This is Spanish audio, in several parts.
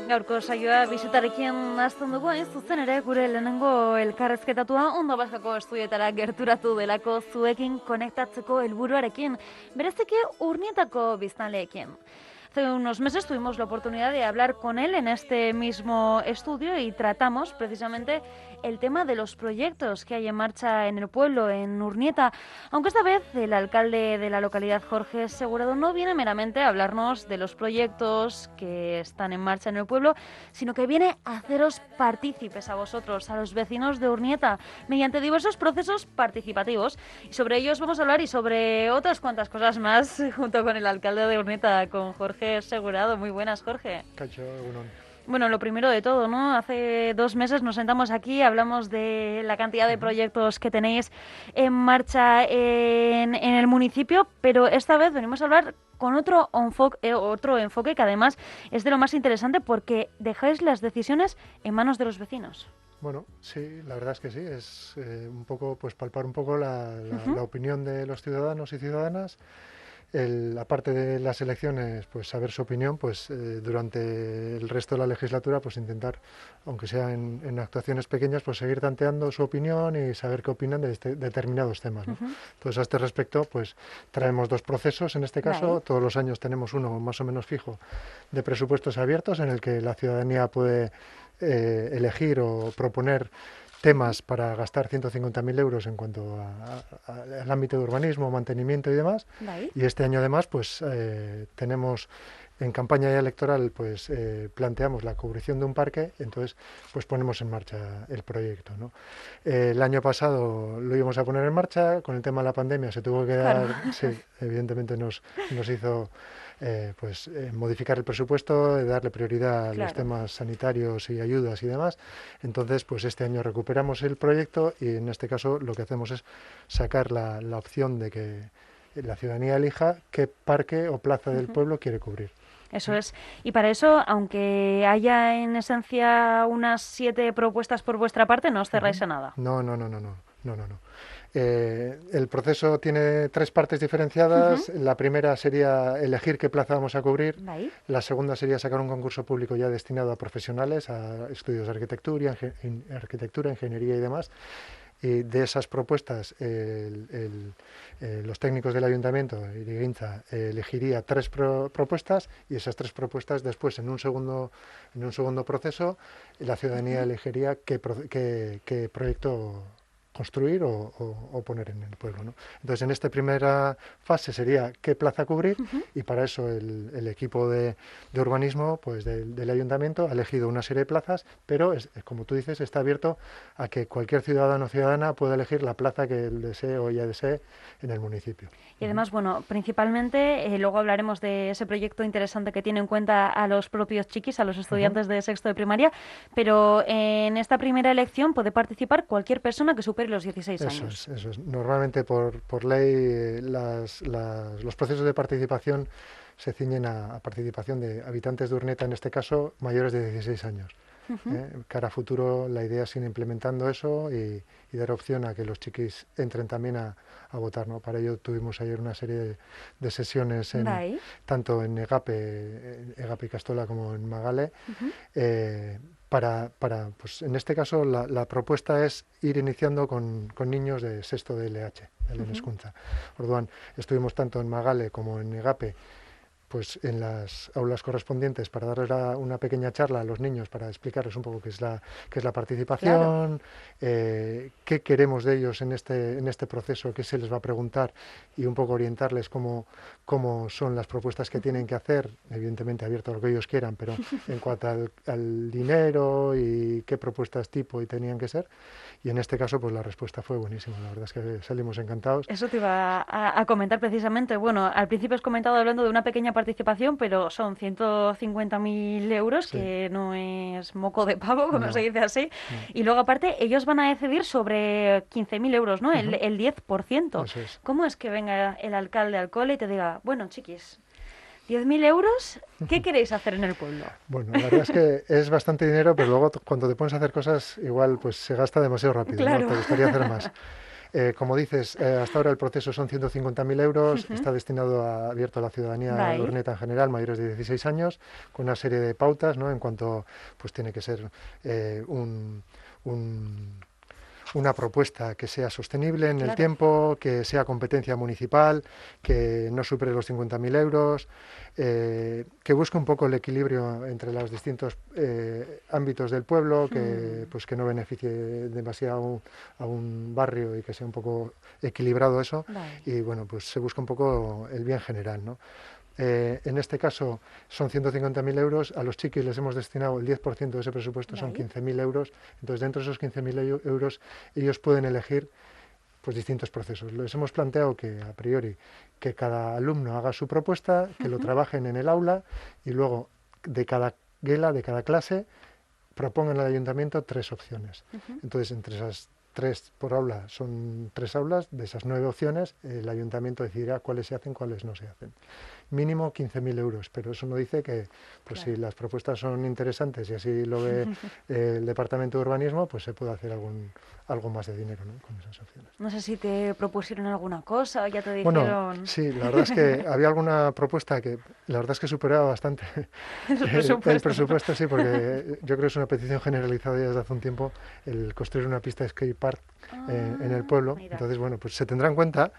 Gaurko saioa bisitarekin hasten dugu, hain zuzen ere gure lehenengo elkarrezketatua Ondo Baskako estudietara gerturatu delako zuekin konektatzeko helburuarekin, bereziki Urnietako biztanleekin. Hace unos meses tuvimos la oportunidad de hablar con él en este mismo estudio y tratamos precisamente el tema de los proyectos que hay en marcha en el pueblo, en Urnieta, aunque esta vez el alcalde de la localidad, Jorge Segurado, no viene meramente a hablarnos de los proyectos que están en marcha en el pueblo, sino que viene a haceros partícipes a vosotros, a los vecinos de Urnieta, mediante diversos procesos participativos. Y sobre ellos vamos a hablar y sobre otras cuantas cosas más, junto con el alcalde de Urnieta, con Jorge Segurado. Muy buenas, Jorge. Cacho, egunon. Bueno, lo primero de todo, ¿no? Hace 2 meses nos sentamos aquí, hablamos de la cantidad de proyectos que tenéis en marcha en el municipio, pero esta vez venimos a hablar con otro enfoque que además es de lo más interesante porque dejáis las decisiones en manos de los vecinos. Bueno, sí, la verdad es que sí, es un poco, pues palpar un poco la opinión de los ciudadanos y ciudadanas. Aparte de las elecciones, pues saber su opinión, pues durante el resto de la legislatura, pues intentar, aunque sea en actuaciones pequeñas, pues seguir tanteando su opinión y saber qué opinan de determinados temas, ¿no? Entonces, a este respecto, pues traemos 2 procesos, en este caso, Vale. todos los años tenemos uno más o menos fijo de presupuestos abiertos, en el que la ciudadanía puede elegir o proponer temas para gastar 150.000 euros en cuanto al ámbito de urbanismo, mantenimiento y demás. Vale. Y este año además pues tenemos en campaña ya electoral pues planteamos la cubrición de un parque, entonces pues ponemos en marcha el proyecto, ¿no? El año pasado lo íbamos a poner en marcha, con el tema de la pandemia se tuvo que dar, Claro. sí, evidentemente nos hizo modificar el presupuesto, darle prioridad a los Claro. temas sanitarios y ayudas y demás. Entonces, pues este año recuperamos el proyecto y en este caso lo que hacemos es sacar la opción de que la ciudadanía elija qué parque o plaza del pueblo quiere cubrir. Eso es. Y para eso, aunque haya en esencia unas 7 propuestas por vuestra parte, no os cerráis a nada. No, no, no, no, no, no, no, no. El proceso tiene 3 partes diferenciadas. La primera sería elegir qué plaza vamos a cubrir. Vale. La segunda sería sacar un concurso público ya destinado a profesionales, a estudios de arquitectura, ingeniería y demás. Y de esas propuestas, los técnicos del ayuntamiento, Irigintza, elegiría 3 propuestas y esas 3 propuestas después, en un segundo proceso, la ciudadanía elegiría qué proyecto construir o poner en el pueblo, ¿no? Entonces, en esta primera fase sería qué plaza cubrir y para eso el equipo de urbanismo pues del ayuntamiento ha elegido una serie de plazas, pero como tú dices, está abierto a que cualquier ciudadano o ciudadana pueda elegir la plaza que él desee o ella desee en el municipio. Y además, bueno, principalmente, luego hablaremos de ese proyecto interesante que tiene en cuenta a los propios chiquis, a los estudiantes de sexto de primaria, pero en esta primera elección puede participar cualquier persona que supere los 16 años. Eso es. Normalmente por ley los procesos de participación se ciñen a participación de habitantes de Urnieta, en este caso mayores de 16 años. Cara a futuro la idea es ir implementando eso y dar opción a que los chiquis entren también a votar, ¿no? Para ello tuvimos ayer una serie de sesiones Vale. tanto en Egape y Castola como en Magale. Pues en este caso la propuesta es ir iniciando con niños de sexto de LH, de Lehen Hezkuntza. Orduan, estuvimos tanto en Magale como en Egape pues en las aulas correspondientes para darles una pequeña charla a los niños para explicarles un poco qué es la participación, qué queremos de ellos en este proceso, qué se les va a preguntar y un poco orientarles cómo son las propuestas que tienen que hacer, evidentemente abierto a lo que ellos quieran, pero en cuanto al dinero y qué propuestas tipo y tenían que ser. Y en este caso, pues la respuesta fue buenísima. La verdad es que salimos encantados. Eso te iba a comentar precisamente. Bueno, al principio has comentado hablando de una pequeña participación, pero son 150.000 euros, Sí. que no es moco de pavo, como No, se dice así. no. Y luego, aparte, ellos van a decidir sobre 15.000 euros, ¿no? El 10%. Eso es. ¿Cómo es que venga el alcalde al cole y te diga, bueno, chiquis, 10.000 euros, ¿qué queréis hacer en el pueblo? Bueno, la verdad es que es bastante dinero, pero luego cuando te pones a hacer cosas, igual pues se gasta demasiado rápido, Claro. ¿no? Te gustaría hacer más. Como dices, hasta ahora el proceso son 150.000 euros, está destinado abierto a la ciudadanía de Bai. Urnieta en general, mayores de 16 años, con una serie de pautas, ¿no? En cuanto, pues tiene que ser un una propuesta que sea sostenible en el Claro. tiempo, que sea competencia municipal, que no supere los 50.000 euros, que busque un poco el equilibrio entre los distintos ámbitos del pueblo, pues que no beneficie demasiado a un barrio y que sea un poco equilibrado eso. Bai. Y bueno, pues se busca un poco el bien general, ¿no? En este caso son 150.000 euros, a los chiquis les hemos destinado el 10% de ese presupuesto, son Bai. 15.000 euros, entonces dentro de esos 15.000 euros ellos pueden elegir pues distintos procesos. Les hemos planteado que a priori que cada alumno haga su propuesta, que lo trabajen en el aula y luego de cada guela, de cada clase, propongan al ayuntamiento 3 opciones. Entonces, entre esas 3 por aula son 3 aulas, de esas 9 opciones el ayuntamiento decidirá cuáles se hacen, cuáles no se hacen. Mínimo 15.000 euros, pero eso no dice que pues Claro. si las propuestas son interesantes y así lo ve el Departamento de Urbanismo, pues se puede hacer algo más de dinero, ¿no? Con esas opciones. No sé si te propusieron alguna cosa o ya te Bueno, dijeron sí, la verdad es que había alguna propuesta que la verdad es que superaba bastante el el presupuesto, ¿no? presupuesto, sí, porque yo creo que es una petición generalizada ya desde hace un tiempo el construir una pista de skate park en el pueblo. Mira. Entonces, bueno, pues se tendrá en cuenta,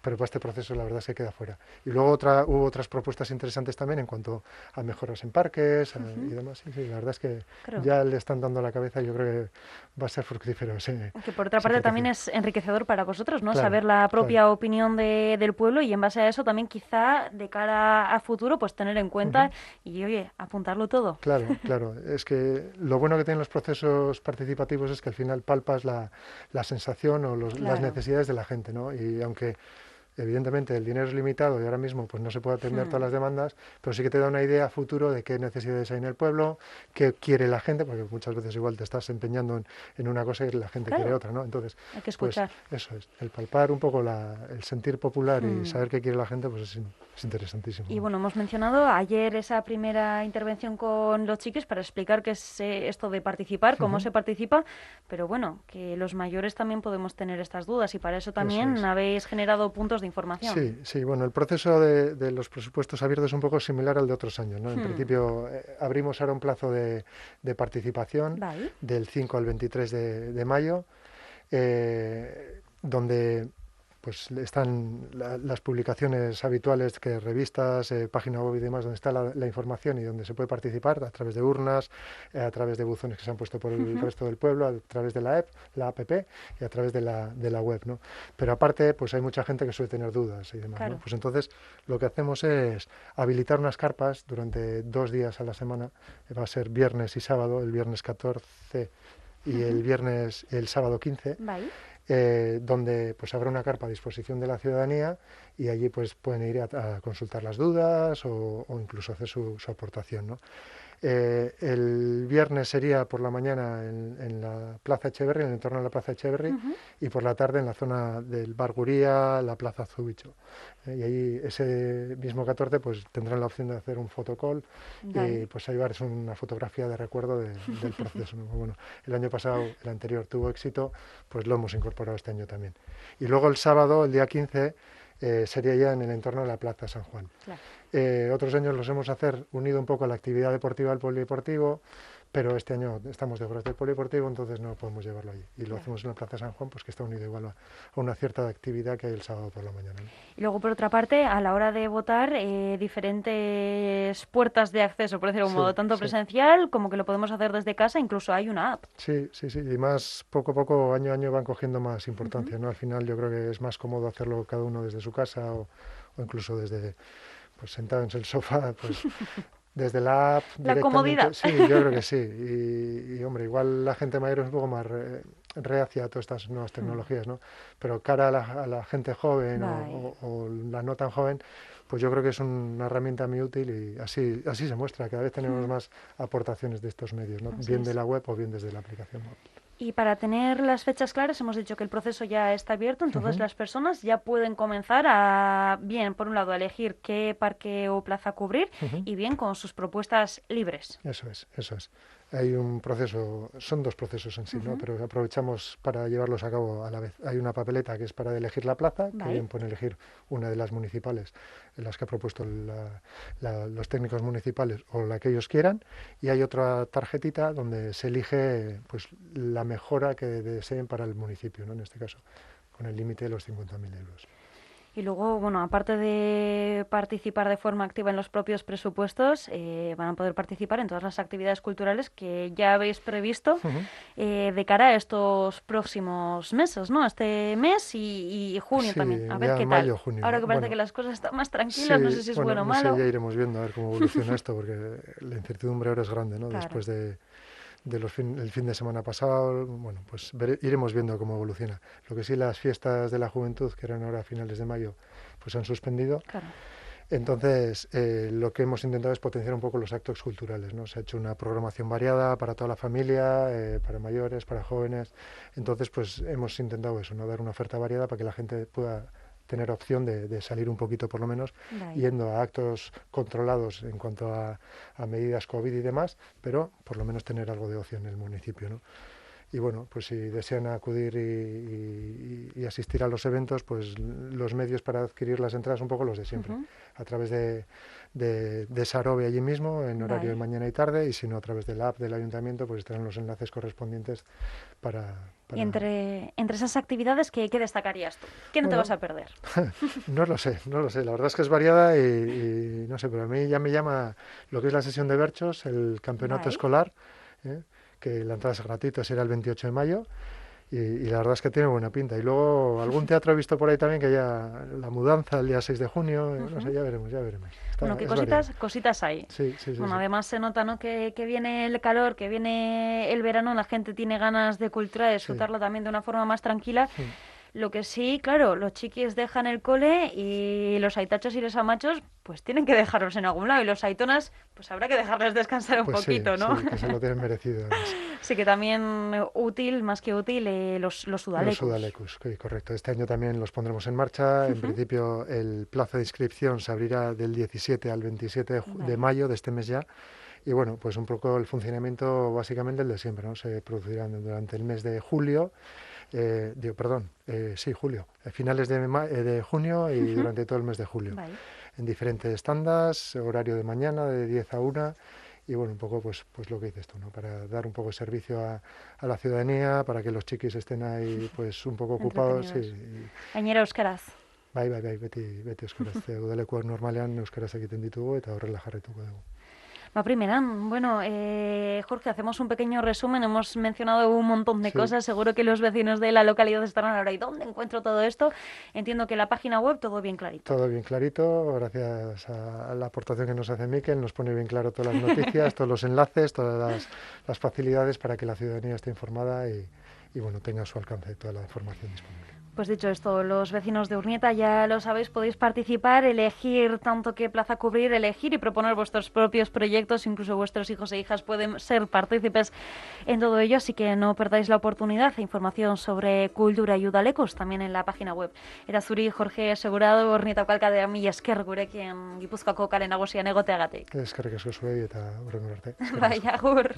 pero para este proceso la verdad se queda fuera. Y luego hubo otras propuestas interesantes también en cuanto a mejoras en parques y demás. Sí, sí, la verdad es que Claro. ya le están dando a la cabeza y yo creo que va a ser fructífero Que por otra esa parte también petición. es enriquecedor para vosotros, ¿no? Claro, Saber la claro. propia opinión del pueblo y en base a eso también quizá de cara a futuro pues tener en cuenta Ujú. y oye, apuntarlo todo. Claro, claro. Es que lo bueno que tienen los procesos participativos es que al final palpas la sensación o las Claro. necesidades de la gente, ¿no? Y aunque evidentemente el dinero es limitado y ahora mismo pues no se puede atender todas las demandas, pero sí que te da una idea a futuro de qué necesidades hay en el pueblo, qué quiere la gente, porque muchas veces igual te estás empeñando en una cosa y la gente quiere Claro, otra, ¿no? Entonces, hay que pues escuchar. eso es, el palpar un poco el sentir popular y saber qué quiere la gente, pues es interesantísimo. Y bueno, hemos mencionado ayer esa primera intervención con los chiques para explicar qué es esto de participar, cómo Ujú. se participa, pero bueno, que los mayores también podemos tener estas dudas y para eso Eso también es. habéis generado puntos de información. Sí, sí, bueno, el proceso de los presupuestos abiertos es un poco similar al de otros años, ¿no? En principio abrimos ahora un plazo de participación Vale. del 5 al 23 de mayo, donde pues están las publicaciones habituales que revistas, página web y demás, donde está la información y donde se puede participar a través de urnas, a través de buzones que se han puesto por el resto del pueblo, a través de la app y a través de la web, ¿no? Pero aparte, pues hay mucha gente que suele tener dudas y demás, ¿no? Claro. Pues entonces lo que hacemos es habilitar unas carpas durante 2 días a la semana, va a ser viernes y sábado, el viernes 14 y el sábado 15, Vale. donde pues habrá una carpa a disposición de la ciudadanía y allí pues pueden ir a consultar las dudas o incluso hacer su aportación, ¿no? El viernes sería por la mañana en la Plaza Echeverri, en el entorno de la Plaza Echeverri, y por la tarde en la zona del Barguría, la Plaza Zubicho. Y allí ese mismo 14 pues tendrán la opción de hacer un fotocall y Vale. pues ahí va es una fotografía de recuerdo del proceso, ¿no? Bueno, el año pasado, el anterior tuvo éxito, pues lo hemos incorporado este año también. Y luego el sábado, el día 15, sería ya en el entorno de la Plaza San Juan. Claro. Otros años los hemos hacer unido un poco a la actividad deportiva del polideportivo, pero este año estamos de obras del polideportivo, entonces no podemos llevarlo allí. Y lo hacemos en la Plaza San Juan, pues que está unido igual a una cierta actividad que hay el sábado por la mañana, ¿no? Y luego, por otra parte, a la hora de votar, diferentes puertas de acceso, por decirlo de un Sí, modo, tanto sí. presencial como que lo podemos hacer desde casa, incluso hay una app. Sí, sí, sí, y más poco a poco, año a año van cogiendo más importancia, ¿no? Al final yo creo que es más cómodo hacerlo cada uno desde su casa o incluso desde, pues sentado en el sofá, pues desde la app La comodidad. directamente. Sí, yo creo que sí. Hombre, igual la gente mayor es un poco más reacia a todas estas nuevas tecnologías, ¿no? Pero cara a la gente joven Vale. o la no tan joven, pues yo creo que es una herramienta muy útil y así se muestra. Cada vez tenemos más aportaciones de estos medios, ¿no? Así Bien de es. la web o bien desde la aplicación móvil. Y para tener las fechas claras, hemos dicho que el proceso ya está abierto, entonces las personas ya pueden comenzar a, bien, por un lado, a elegir qué parque o plaza cubrir y bien con sus propuestas libres. Eso es, eso es. Hay un proceso, son dos procesos en sí, ¿no? Pero aprovechamos para llevarlos a cabo a la vez. Hay una papeleta que es para elegir la plaza, que bien pueden elegir una de las municipales, en las que ha propuesto los técnicos municipales o la que ellos quieran, y hay otra tarjetita donde se elige pues la mejora que deseen para el municipio, ¿no? En este caso, con el límite de los 50.000 euros. Y luego, bueno, aparte de participar de forma activa en los propios presupuestos, van a poder participar en todas las actividades culturales que ya habéis previsto de cara a estos próximos meses, ¿no? Este mes y junio también. A ver qué mayo, tal. junio, Ahora que parece que las cosas están más tranquilas, no sé si es bueno o malo. Ya iremos viendo a ver cómo evoluciona esto, porque la incertidumbre ahora es grande, ¿no? Claro. Después de el fin de semana pasado, bueno, pues iremos viendo cómo evoluciona. Lo que sí, las fiestas de la juventud, que eran ahora a finales de mayo, pues han suspendido. Claro. Entonces, lo que hemos intentado es potenciar un poco los actos culturales, ¿no? Se ha hecho una programación variada para toda la familia, para mayores, para jóvenes. Entonces, pues hemos intentado eso, ¿no? Dar una oferta variada para que la gente pueda tener opción de salir un poquito, por lo menos, yendo a actos controlados en cuanto a medidas COVID y demás, pero por lo menos tener algo de ocio en el municipio, ¿no? Y bueno, pues si desean acudir y asistir a los eventos, pues los medios para adquirir las entradas un poco los de siempre, a través de Sarobe allí mismo, en horario de mañana y tarde, y si no a través de la app del ayuntamiento, pues estarán los enlaces correspondientes para... Y entre esas actividades, ¿qué destacarías tú? ¿Qué no te vas a perder? No lo sé, la verdad es que es variada y no sé, pero a mí ya me llama lo que es la sesión de berchos, el campeonato escolar, que la entrada es gratuita, será el 28 de mayo, y la verdad es que tiene buena pinta. Y luego algún teatro he visto por ahí también, que ya la mudanza el día 6 de junio, no sé, ya veremos. Bueno, qué cositas hay. Sí. Bueno, además se nota, ¿no?, que viene el calor, que viene el verano, la gente tiene ganas de cultura, de disfrutarlo también de una forma más tranquila. Lo que sí, claro, los chiquis dejan el cole y los aitachos y los amachos pues tienen que dejarlos en algún lado, y los aitonas pues habrá que dejarles descansar un poquito, ¿no? Sí, que se lo tienen merecido. Sí, que también útil, más que útil, los sudalecus. Los sudalecus, correcto. Este año también los pondremos en marcha. En principio el plazo de inscripción se abrirá del 17 al 27 de mayo de este mes ya. Y bueno, pues un poco el funcionamiento básicamente el de siempre, ¿no? Se producirán durante el mes de julio. Julio, finales de junio y durante todo el mes de julio, en diferentes tandas, horario de mañana de 10 a 1, y bueno, un poco pues lo que dices tú, ¿no? Para dar un poco de servicio a la ciudadanía, para que los chiquis estén ahí pues un poco ocupados. Gainera euskaraz. Bai, beti euskaraz. Udalekuak normalean euskaraz egiten ditugu eta horrela jarraituko dugu. Bueno, Jorge, hacemos un pequeño resumen. Hemos mencionado un montón de cosas. Seguro que los vecinos de la localidad estarán ahora. ¿Y dónde encuentro todo esto? Entiendo que en la página web todo bien clarito. Todo bien clarito, gracias a la aportación que nos hace Miquel. Nos pone bien claro todas las noticias, todos los enlaces, todas las facilidades para que la ciudadanía esté informada y bueno, tenga a su alcance toda la información disponible. Pues dicho esto, los vecinos de Urnieta ya lo sabéis, podéis participar, elegir tanto qué plaza cubrir, elegir y proponer vuestros propios proyectos, incluso vuestros hijos e hijas pueden ser partícipes en todo ello, así que no perdáis la oportunidad. Información sobre cultura y udalecos también en la página web. Erazuri, Jorge Segurado, Urnietako alkadea, mila esker gurekin Gipuzkoako kale nagusian egoteagatik. Eskerrik asko zuei eta hurrengo arte. Bai, agur.